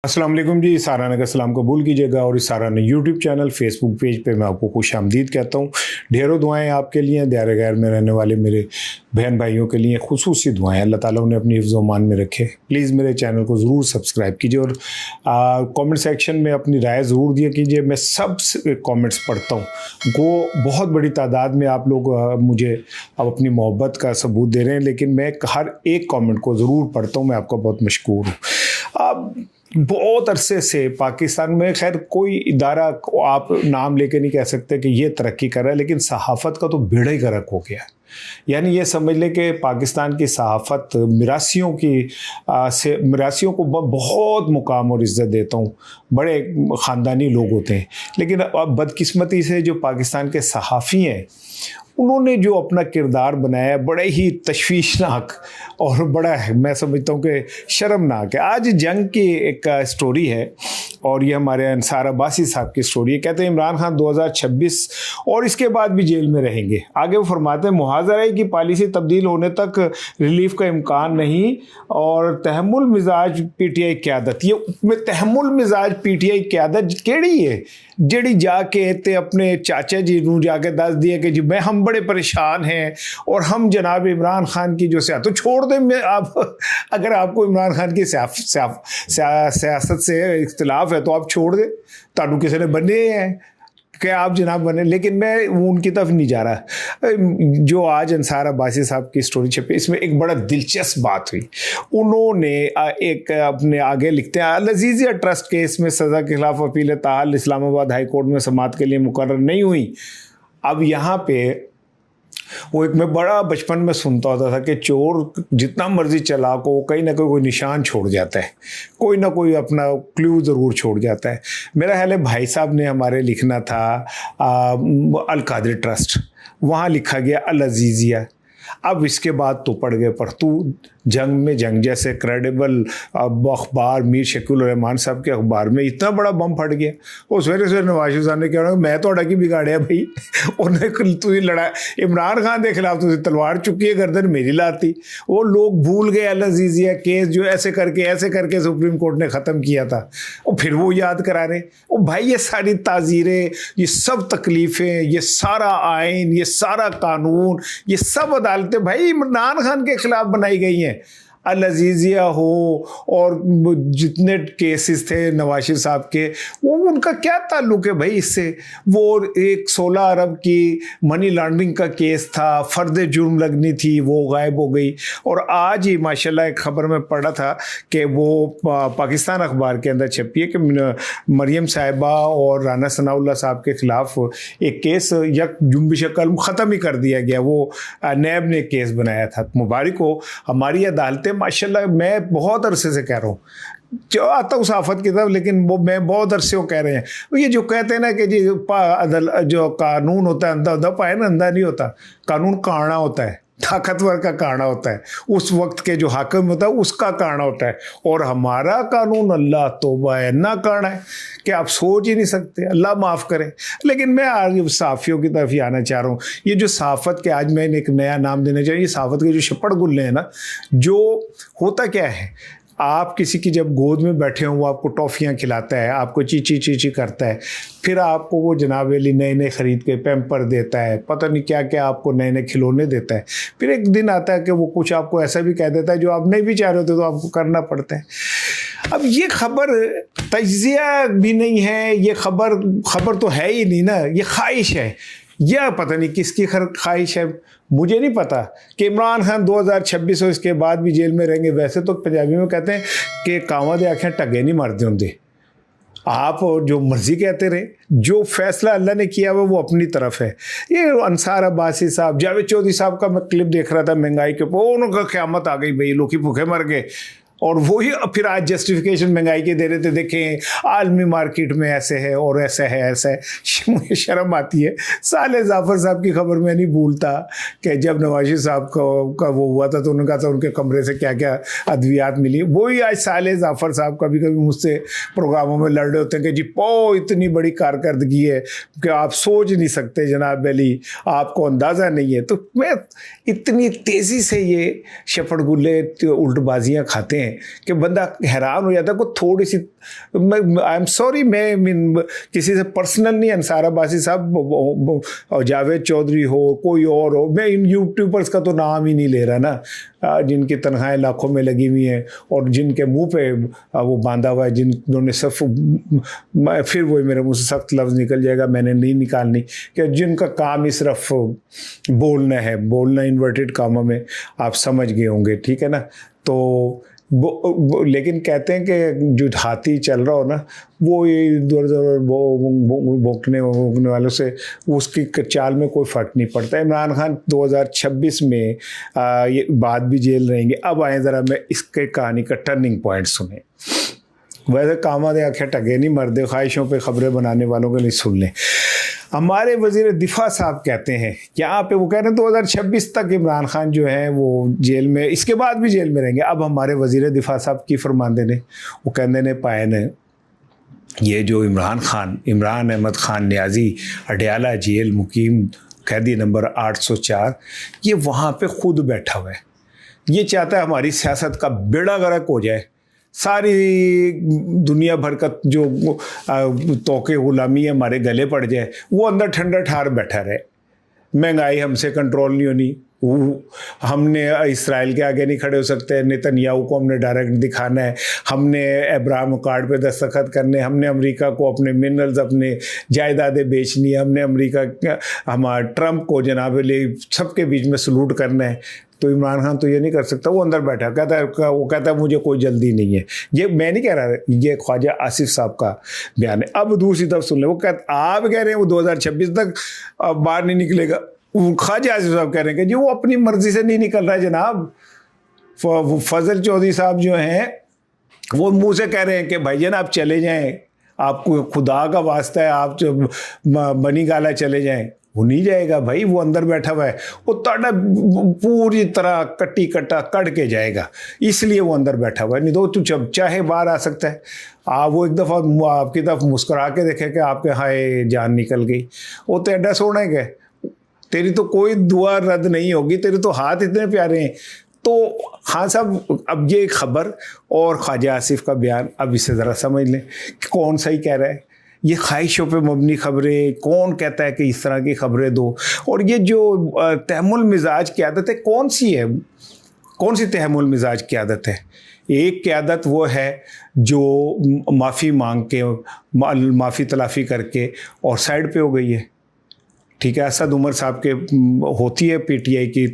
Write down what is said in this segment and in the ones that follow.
अस्सलाम वालेकुम जी। साराना का सलाम कबूल कीजिएगा और इस साराना यूट्यूब चैनल फेसबुक पेज पे मैं आपको खुश आमदीद कहता हूँ। ढेरों दुआएं आपके लिए, दायरे गैर में रहने वाले मेरे बहन भाइयों के लिए खुसूसी दुआएं अल्लाह ताला उन्हें अपनी हिफ्ज़ मान में रखे। प्लीज़ मेरे चैनल को ज़रूर सब्सक्राइब कीजिए और कमेंट सेक्शन में अपनी राय ज़रूर दिया कीजिए। मैं सब कमेंट्स पढ़ता हूँ। वो बहुत बड़ी तादाद में आप लोग मुझे अब अपनी मोहब्बत का सबूत दे रहे हैं, लेकिन मैं हर एक कमेंट को ज़रूर पढ़ता हूँ। मैं आपका बहुत मशकूर हूँ। अब बहुत अरसे से पाकिस्तान में, खैर कोई इदारा आप नाम लेके नहीं कह सकते कि ये तरक्की कर रहा है, लेकिन सहाफ़त का तो बेड़ा ही गर्क हो गया। यानी ये समझ लें कि पाकिस्तान की सहाफ़त मिरासियों को बहुत मुकाम और इज़्ज़त देता हूँ। बड़े ख़ानदानी लोग होते हैं, लेकिन अब बदकिस्मती से जो पाकिस्तान के सहाफ़ी हैं उन्होंने जो अपना किरदार बनाया है बड़े ही तशवीशनाक और बड़ा है, मैं समझता हूँ कि शर्मनाक है। आज जंग की एक स्टोरी है और ये हमारे अंसार अब्बासी साहब की स्टोरी है। कहते हैं इमरान खान 2026 और इसके बाद भी जेल में रहेंगे। आगे वो फरमाते हैं मुहाज़रे की पॉलिसी तब्दील होने तक रिलीफ का इम्कान नहीं और तहम्मुल मिजाज पीटीआई क़यादत। ये तहम्मुल मिजाज पीटीआई क़यादत केड़ी है जेड़ी जाके ते अपने चाचा जी नू जाके दस दिए कि जी हम बड़े परेशान हैं और हम जनाब इमरान खान की जो सियासत तो छोड़ दें। आप अगर आपको इमरान खान की सियासत से इख्तिलाफ है तो आप छोड़ दें, तानू किसी ने बने हैं कि आप जनाब बने। लेकिन मैं उनकी तरफ नहीं जा रहा। जो आज अंसार अब्बासी साहब की स्टोरी छपी, इसमें एक बड़ा दिलचस्प बात हुई। उन्होंने एक अपने आगे लिखते हैं, अल अज़ीज़िया ट्रस्ट केस में सज़ा के खिलाफ अपील ताहाल इस्लामाबाद हाई कोर्ट में समाअत के लिए मुकर्रर नहीं हुई। अब यहाँ पे वो एक मैं बड़ा बचपन में सुनता होता था कि चोर जितना मर्जी चालाक हो कहीं ना कोई निशान छोड़ जाता है, कोई ना कोई अपना क्लू ज़रूर छोड़ जाता है। मेरा ख्याल है भाई साहब ने हमारे लिखना था अल कादरी ट्रस्ट, वहाँ लिखा गया अल अज़ीज़िया। अब इसके बाद तो पड़ गए परतू जंग में जंग जैसे क्रेडिबल अखबार मीर शकील रहमान साहब के अखबार में इतना बड़ा बम फट गया। वो सवेरे नवाज शरीफ साहब ने कहा मैं तो की बिगाड़िया भाई, उन्हें तुझे लड़ा इमरान खान के खिलाफ तुझे तलवार चुकी है, गर्दन मेरी लाती। वो लोग भूल गए अल अज़ीज़िया केस जो ऐसे करके सुप्रीम कोर्ट ने ख़त्म किया था, और फिर वो याद करा रहे। ओ भाई ये सारी ताज़ीरें, ये सब तकलीफ़ें, ये सारा आइन, ये सारा कानून, ये सब अदालतें भाई इमरान खान के खिलाफ बनाई गई हैं। अल अज़ीज़िया हो और जितने केसेस थे नवाज शरीफ साहब के, वो उनका क्या ताल्लुक है भाई इससे। वो एक 16 अरब की मनी लॉन्ड्रिंग का केस था, फ़र्द जुर्म लगनी थी, वो गायब हो गई। और आज ही माशाल्लाह एक ख़बर में पढ़ा था कि वो पाकिस्तान अखबार के अंदर छपी है कि मरियम साहिबा और राना सनाउल्लाह साहब के ख़िलाफ़ एक केस यक जुम्बिश कलम ख़त्म ही कर दिया गया। वो नैब ने केस बनाया था। मुबारक हो हमारी अदालतें माशाल्लाह। मैं बहुत अरसे से कह रहा हूँ, जो आता हूँ सहाफ़त की तरफ, लेकिन वो मैं बहुत अरसे को कह रहे हैं। ये जो कहते हैं ना कि जी जो कानून होता है अंधा होता है ना, अंधा नहीं होता, कानून काना होता है, ताकतवर का काना होता है, उस वक्त के जो हाकिम होता है उसका काना होता है। और हमारा कानून अल्लाह तौबा है ना काना है कि आप सोच ही नहीं सकते, अल्लाह माफ़ करे। लेकिन मैं आज सहाफ़ियों की तरफ ही आना चाह रहा हूँ। ये जो सहाफ़त के, आज मैंने एक नया नाम देना चाहिए, सहाफ़त के जो शपड़ गुल्ले हैं ना, जो होता क्या है, आप किसी की जब गोद में बैठे हों वो आपको टॉफ़ियाँ खिलाता है, आपको चीची करता है, फिर आपको वो जनाब अली नए ख़रीद के पैम्पर देता है, पता नहीं क्या क्या आपको नए खिलौने देता है। फिर एक दिन आता है कि वो कुछ आपको ऐसा भी कह देता है जो आप नहीं भी चाह रहे होते तो आपको करना पड़ता है। अब ये खबर तज्ज़िया भी नहीं है, ये खबर तो है ही नहीं ना, ये ख्वाहिश है। यह पता नहीं किसकी ख्वाहिश है, मुझे नहीं पता कि इमरान खान 2026 और इसके बाद भी जेल में रहेंगे। वैसे तो पंजाबी में कहते हैं कि कांवा दे आँखें टगे नहीं मारते होंगे। आप जो मर्जी कहते रहे, जो फैसला अल्लाह ने किया हुआ वो अपनी तरफ है। ये अंसार अब्बासी साहब, जावेद चौधरी साहब का मैं क्लिप देख रहा था महंगाई के ऊपर, उनका क़यामत आ गई भाई, लोग ही भूखे मर गए। और वही फिर आज जस्टिफिकेशन महंगाई के दे रहे थे, देखें आलमी मार्केट में ऐसे है और ऐसा है ऐसा है। मुझे शर्म आती है। साले जाफ़र साहब की खबर मैं नहीं भूलता कि जब नवाज शरीफ साहब का वो हुआ था तो उन्होंने कहा था उनके कमरे से क्या क्या अद्वियात मिली। वही आज साले जाफ़र साहब कभी कभी मुझसे प्रोग्रामों में लड़ रहे होते हैं कि जी इतनी बड़ी कारकर्दगी है कि आप सोच नहीं सकते जनाब अली, आपको अंदाज़ा नहीं है। तो मैं इतनी तेज़ी से ये शफड़ गुल्ले उल्टबाजियाँ खाते हैं हैं कि बंदा हैरान हो जाता है। को थोड़ी सी, आई एम सॉरी, मैं किसी से पर्सनल नहीं, अंसार अब्बासी साहब, जावेद चौधरी हो, कोई और हो, मैं इन यूट्यूबर्स का तो नाम ही नहीं ले रहा ना, जिनकी तनख्वाहें लाखों में लगी हुई हैं और जिनके मुंह पे वो बांधा हुआ है, जिन्होंने सिर्फ, फिर वही मेरे मुंह से सख्त लफ्ज़ निकल जाएगा, मैंने नहीं निकालनी, कि जिनका काम ही सिर्फ बोलना है, बोलना इन्वर्टेड कामों में, आप समझ गए होंगे, ठीक है ना। तो लेकिन कहते हैं कि जो हाथी चल रहा हो ना, वो इधर उधर भोंकने वालों से उसकी चाल में कोई फ़र्क नहीं पड़ता। इमरान खान 2026 में ये बाद भी जेल रहेंगे। अब आए ज़रा मैं इसके कहानी का टर्निंग पॉइंट सुने। वैसे कामा दे आखे टगे नहीं मरदे, ख्वाहिशों पे खबरें बनाने वालों के लिए सुन लें। हमारे वज़ीर दिफा साहब कहते हैं यहाँ पे, वो कह रहे हैं 2026 तक इमरान खान जो है वो जेल में, इसके बाद भी जेल में रहेंगे। अब हमारे वज़ीर दिफा साहब की फरमांदे ने, वो कहते ने पाए ने, ये जो इमरान अहमद खान न्याजी अडयाला जेल मुकीम कैदी नंबर 804, ये वहाँ पे खुद बैठा हुआ है। ये चाहता है हमारी सियासत का बेड़ा गर्क हो जाए, सारी दुनिया भर का जो तोके गुलामी है हमारे गले पड़ जाए, वो अंदर ठंडा ठार बैठा रहे। महंगाई हमसे कंट्रोल नहीं होनी, हमने इसराइल के आगे नहीं खड़े हो सकते, नेतन्याहू को हमने डायरेक्ट दिखाना है, हमने अब्राहम कार्ड पे दस्तखत करने, हमने अमेरिका को अपने मिनरल्स, अपने जायदादें बेचनी है, हमने अमेरिका, हमारा ट्रंप को जनाब ले सबके बीच में सलूट करना है। तो इमरान खान तो ये नहीं कर सकता, वो अंदर बैठा वो कहता है मुझे कोई जल्दी नहीं है। ये मैं नहीं कह रहा, ये ख्वाजा आसिफ साहब का बयान है। अब दूसरी तरफ सुन ले, वो कहते, आप कह रहे हैं वो 2026 तक बाहर नहीं निकलेगा, ख्वाजा आसिफ साहब कह रहे हैं कि जी वो अपनी मर्जी से नहीं निकल रहा है जनाब। फजल चौधरी साहब जो हैं वो मुंह से कह रहे हैं कि भाईजान आप चले जाएं, आपको खुदा का वास्ता है, आप जो बनी गाला चले जाएं। वो नहीं जाएगा भाई, वो अंदर बैठा हुआ है, वो ताड़ा पूरी तरह कट्टी कट्टा कट के जाएगा, इसलिए वो अंदर बैठा हुआ है। नहीं तो तू जब चाहे बाहर आ सकता है। वो एक दफ़ा आपकी तरफ मुस्कुरा के देखे कि आपके हाय जान निकल गई, वो तो एडा सोने गए, तेरी तो कोई दुआ रद्द नहीं होगी, तेरे तो हाथ इतने प्यारे हैं। तो खान साहब, अब ये खबर और ख्वाजा आसिफ का बयान, अब इसे ज़रा समझ लें कि कौन सही कह रहा है। ये ख्वाहिशों पे मबनी खबरें, कौन कहता है कि इस तरह की खबरें दो, और ये जो तहमुल मिजाज की आदत है कौन सी है, कौन सी तहमुल मिजाज की आदत है। एक की आदत वो है जो माफ़ी मांग के, माफ़ी तलाफ़ी करके और साइड पे हो गई है, ठीक है। असद उमर साहब के होती है पीटीआई की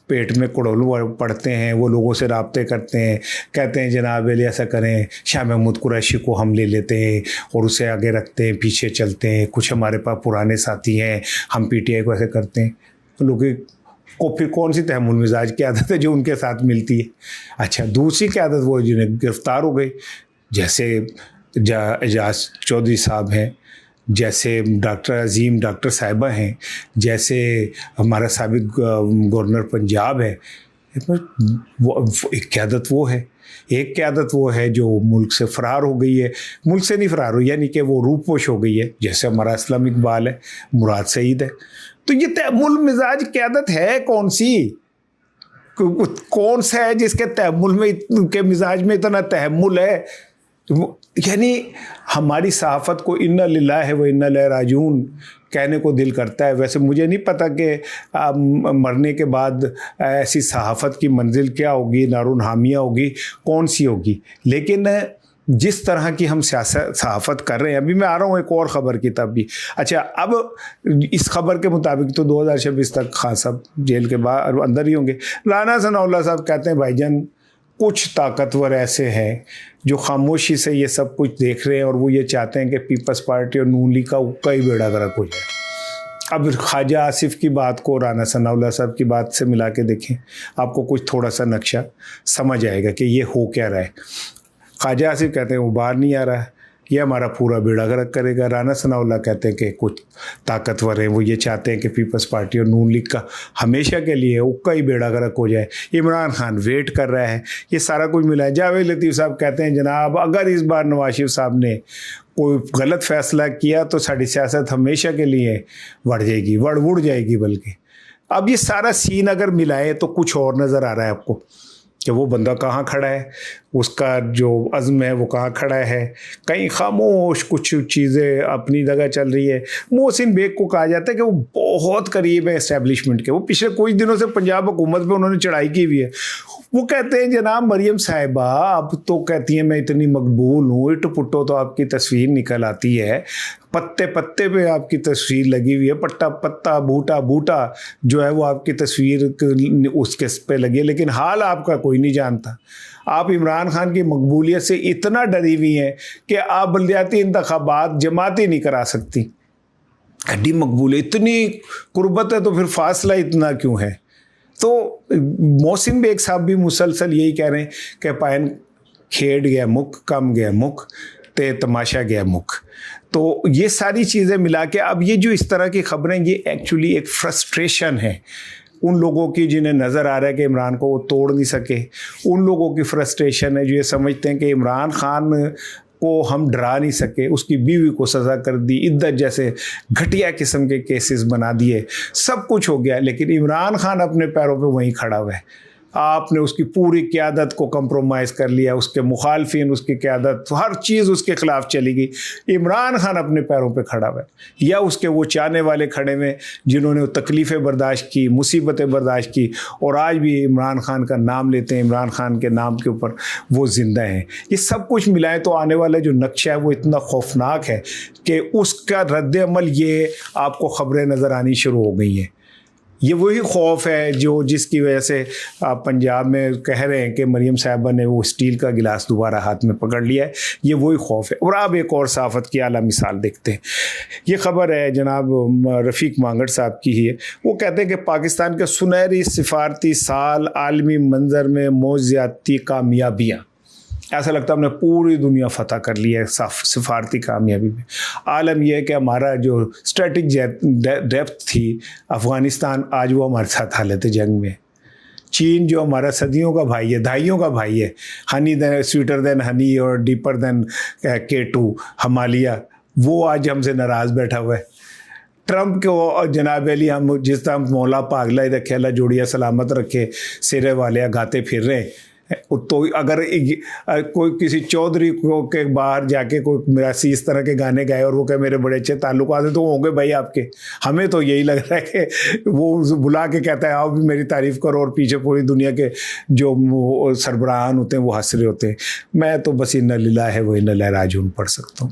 पेट में कुड़ोलू पड़ते हैं, वो लोगों से राब्ते करते हैं, कहते हैं जनाब अली ऐसा करें, शाह महमूद कुरैशी को हम ले लेते हैं और उसे आगे रखते हैं, पीछे चलते हैं, कुछ हमारे पास पुराने साथी हैं, हम पीटीआई को ऐसे करते हैं। तो लोग को फिर कौन सी तहमुल मिजाज की आदत है जो उनके साथ मिलती है। अच्छा, दूसरी की आदत वो जिन्हें गिरफ्तार हो गई, जैसे एजाज चौधरी साहब हैं, जैसे डॉक्टर अजीम डॉक्टर साहिबा हैं, जैसे हमारा साबिक गवर्नर पंजाब है। वो एक क़यादत वो है, एक क़यादत वो है जो मुल्क से फ़रार हो गई है, मुल्क से नहीं फ़रार हुई, यानी कि वो रूपोश हो गई है, जैसे हमारा असलम इकबाल है, मुराद सईद है। तो ये तहमुल मिजाज क़यादत है कौन सी, कौन सा है जिसके तहमुल में, के मिजाज में इतना तहमुल है। यानी हमारी सहाफ़त को इन्ना लिल्लाहि व इन्ना इलैहि राजिऊन कहने को दिल करता है। वैसे मुझे नहीं पता कि मरने के बाद ऐसी सहाफ़त की मंजिल क्या होगी, नारुन हामिया होगी, कौन सी होगी, लेकिन जिस तरह की हम सहाफ़त कर रहे हैं। अभी मैं आ रहा हूँ एक और ख़बर की तब भी। अच्छा, अब इस खबर के मुताबिक तो 2026 तक खान साहब जेल के बाहर अंदर ही होंगे। राना सनाउल्लाह साहब कहते हैं भाईजान कुछ ताकतवर ऐसे हैं जो खामोशी से ये सब कुछ देख रहे हैं और वो ये चाहते हैं कि पीपल्स पार्टी और नून लीग का ही बेड़ा गर्क हो जाए। अब ख्वाजा आसिफ की बात को राना सनाउल्लाह साहब की बात से मिला के देखें, आपको कुछ थोड़ा सा नक्शा समझ आएगा कि ये हो क्या रहा है। ख्वाजा आसिफ कहते हैं वो बाहर नहीं आ रहा है, ये हमारा पूरा बेड़ा गर्क करेगा। राना सनाउल्लाह कहते हैं कि कुछ ताकतवर हैं, वो ये चाहते हैं कि पीपल्स पार्टी और नून लीग का हमेशा के लिए उसका ही बेड़ा गर्क हो जाए। इमरान खान वेट कर रहा है, ये सारा कुछ मिला है। जावेद लतीफ़ साहब कहते हैं जनाब अगर इस बार नवाज शरीफ साहब ने कोई गलत फैसला किया तो साड़ी सियासत हमेशा के लिए बढ़ जाएगी, उड़ जाएगी। बल्कि अब ये सारा सीन अगर मिलाएं तो कुछ और नज़र आ रहा है आपको। कि वो बंदा कहाँ खड़ा है, उसका जो अज़्म है वो कहाँ खड़ा है। कहीं खामोश कुछ चीज़ें अपनी जगह चल रही है। मोहसिन बेग को कहा जाता है कि वो बहुत करीब है इस्टेब्लिशमेंट के। वो पिछले कुछ दिनों से पंजाब हुकूमत पे उन्होंने चढ़ाई की हुई है। वो कहते हैं जनाब मरियम साहिबा अब तो कहती हैं मैं इतनी मकबूल हूँ, इट पुट्टो तो आपकी तस्वीर निकल आती है, पत्ते पत्ते पे आपकी तस्वीर लगी हुई है, पट्टा पत्ता बूटा बूटा जो है वो आपकी तस्वीर उसके पे लगी है, लेकिन हाल आपका कोई नहीं जानता। आप इमरान खान की मकबूलियत से इतना डरी हुई हैं कि आप बल्दियाती इंतखाबात जमात ही नहीं करा सकती। हड्डी मकबूलियत इतनी कुर्बत है तो फिर फासला इतना क्यों है। तो मोहसिन बेग साहब भी मुसलसल यही कह रहे हैं कि पायन खेड़ गया मुख, कम गया मुख, ते तमाशा गया मुख। तो ये सारी चीज़ें मिला के अब ये जो इस तरह की खबरें, ये एक्चुअली एक फ्रस्ट्रेशन है उन लोगों की जिन्हें नज़र आ रहा है कि इमरान को वो तोड़ नहीं सके। उन लोगों की फ्रस्ट्रेशन है जो ये समझते हैं कि इमरान खान को हम डरा नहीं सके, उसकी बीवी को सज़ा कर दी, इद्दत जैसे घटिया किस्म के केसेस बना दिए, सब कुछ हो गया, लेकिन इमरान खान अपने पैरों पे वहीं खड़ा हुआ है। आपने उसकी पूरी क़यादत को कंप्रोमाइज़ कर लिया, उसके मुखालफिन उसकी क़यादत हर चीज़ उसके ख़िलाफ़ चली गई। इमरान खान अपने पैरों पे खड़ा हुआ है, या उसके वो चाहने वाले खड़े हुए जिन्होंने तकलीफ़ें बर्दाश्त की, मुसीबतें बर्दाश्त की, और आज भी इमरान खान का नाम लेते हैं, इमरान खान के नाम के ऊपर वो ज़िंदा हैं। ये सब कुछ मिलाए तो आने वाला जो नक्शा है वो इतना खौफनाक है कि उसका रद्द-ए-अमल ये आपको ख़बरें नज़र आनी शुरू हो गई हैं। ये वही खौफ है जो जिसकी वजह से आप पंजाब में कह रहे हैं कि मरियम साहिबा ने वो स्टील का गिलास दोबारा हाथ में पकड़ लिया है। ये वही खौफ है। और आप एक और सहाफ़त की आला मिसाल देखते हैं। ये खबर है जनाब रफ़ीक मांगड़ साहब की ही है। वो कहते हैं कि पाकिस्तान के सुनहरी सिफारती साल, आलमी मंजर में मौज़ियाती कामयाबियाँ, ऐसा लगता है हमने पूरी दुनिया फतह कर ली है सिफारती कामयाबी में। आलम यह है कि हमारा जो स्ट्रेटिक डेप्थ थी अफ़गानिस्तान, आज वो हमारे साथ हालत जंग में। चीन जो हमारा सदियों का भाई है, दहाइयों का भाई है, honey than sweeter than honey और डीपर देन K2 हिमालय, वो आज हमसे नाराज़ बैठा हुआ है। ट्रंप को जनाब अली हम जिस तरह मौला पागला रखे, अल्लाह जोड़िया सलामत रखे, सिरे वाले गाते फिर रहे हैं। तो अगर कोई किसी चौधरी को के बाहर जाके कोई मिरासी इस तरह के गाने गाए और वो कहे मेरे बड़े अच्छे ताल्लुकात हैं, तो होंगे भाई आपके। हमें तो यही लग रहा है कि वो बुला के कहता है आओ भी मेरी तारीफ़ करो, और पीछे पूरी दुनिया के जो सरबराहान होते हैं वो हंस रहे होते हैं। मैं तो बस इन्ना लिल्लाहि व इन्ना इलैहि राजिऊन पढ़ सकता हूँ।